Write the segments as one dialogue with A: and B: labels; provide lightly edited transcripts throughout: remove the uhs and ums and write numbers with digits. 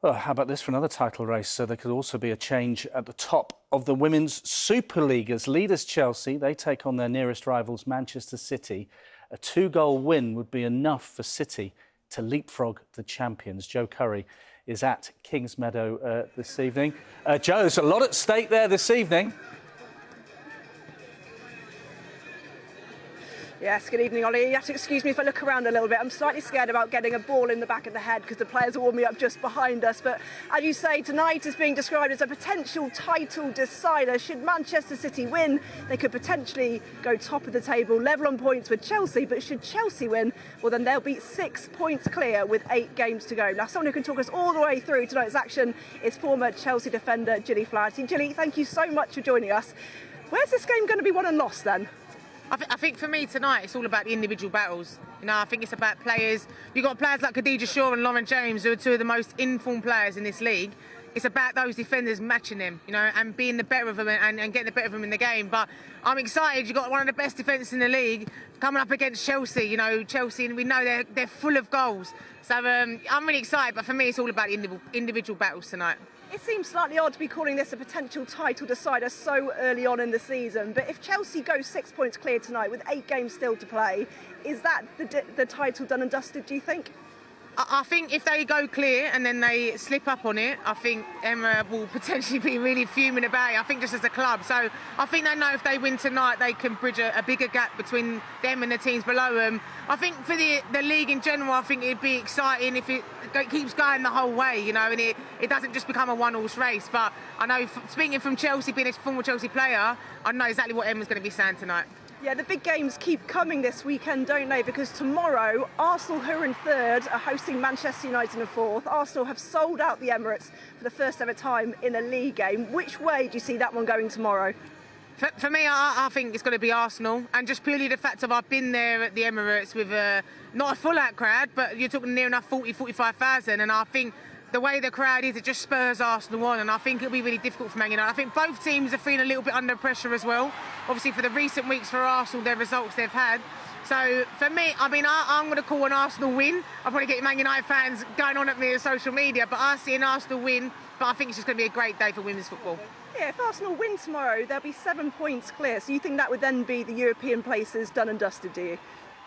A: Oh, how about this for another title race? So there could also be a change at the top of the Women's Super League as leaders Chelsea, they take on their nearest rivals Manchester City. A 2-goal win would be enough for City to leapfrog the champions. Joe Currie is at Kingsmeadow this evening. Joe, there's a lot at stake there this evening.
B: Yes, good evening, Ollie. You have to excuse me if I look around a little bit. I'm slightly scared about getting a ball in the back of the head because the players are warming up just behind us. But as you say, tonight is being described as a potential title decider. Should Manchester City win, they could potentially go top of the table, level on points with Chelsea. But should Chelsea win, well, then they'll be 6 points clear with 8 games to go. Now, someone who can talk us all the way through tonight's action is former Chelsea defender Gilly Flaherty. Gilly, thank you so much for joining us. Where's this game going to be won and lost then?
C: I think for me tonight, it's all about the individual battles. You know, I think it's about players. You've got players like Khadija Shaw and Lauren James, who are two of the most informed players in this league. It's about those defenders matching them, you know, and being the better of them and getting the better of them in the game. But I'm excited. You've got one of the best defenders in the league coming up against Chelsea. You know, Chelsea, and we know they're full of goals. So I'm really excited. But for me, it's all about individual battles tonight.
B: It seems slightly odd to be calling this a potential title decider so early on in the season, but if Chelsea go 6 points clear tonight with 8 games still to play, is that the title done and dusted, do you think?
C: I think if they go clear and then they slip up on it, I think Emma will potentially be really fuming about it, I think just as a club. So I think they know if they win tonight, they can bridge a bigger gap between them and the teams below them. I think for the league in general, I think it'd be exciting if it keeps going the whole way, you know, and it doesn't just become a one-horse race. But I know, speaking from Chelsea, being a former Chelsea player, I know exactly what Emma's going to be saying tonight.
B: Yeah, the big games keep coming this weekend, don't they? Because tomorrow, Arsenal, who are in third, are hosting Manchester United in fourth. Arsenal have sold out the Emirates for the first ever time in a league game. Which way do you see that one going tomorrow?
C: For me, I think it's going to be Arsenal, and just purely the fact of I've been there at the Emirates with not a full-out crowd, but you're talking near enough 45,000, and I think the way the crowd is, it just spurs Arsenal on, and I think it'll be really difficult for Man United. I think both teams are feeling a little bit under pressure as well. Obviously, for the recent weeks for Arsenal, their results they've had. So for me, I mean, I'm going to call an Arsenal win. I'll probably get Man United fans going on at me on social media, but I see an Arsenal win. But I think it's just going to be a great day for women's football.
B: Yeah, if Arsenal win tomorrow, they'll be 7 points clear. So you think that would then be the European places done and dusted, do you?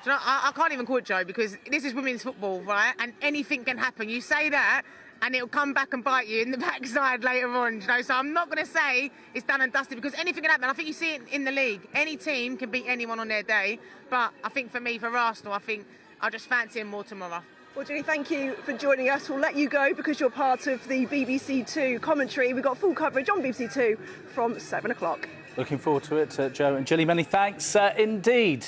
C: Do you know, I can't even call it, Joe, because this is women's football, right? And anything can happen. You say that, and it'll come back and bite you in the backside later on, you know. So I'm not going to say it's done and dusted, because anything can happen. I think you see it in the league. Any team can beat anyone on their day. But I think for me, for Arsenal, I think I just fancy them more tomorrow.
B: Well, Julie, thank you for joining us. We'll let you go because you're part of the BBC Two commentary. We've got full coverage on BBC Two from 7 o'clock.
A: Looking forward to it, Joe and Gilly. Many thanks indeed.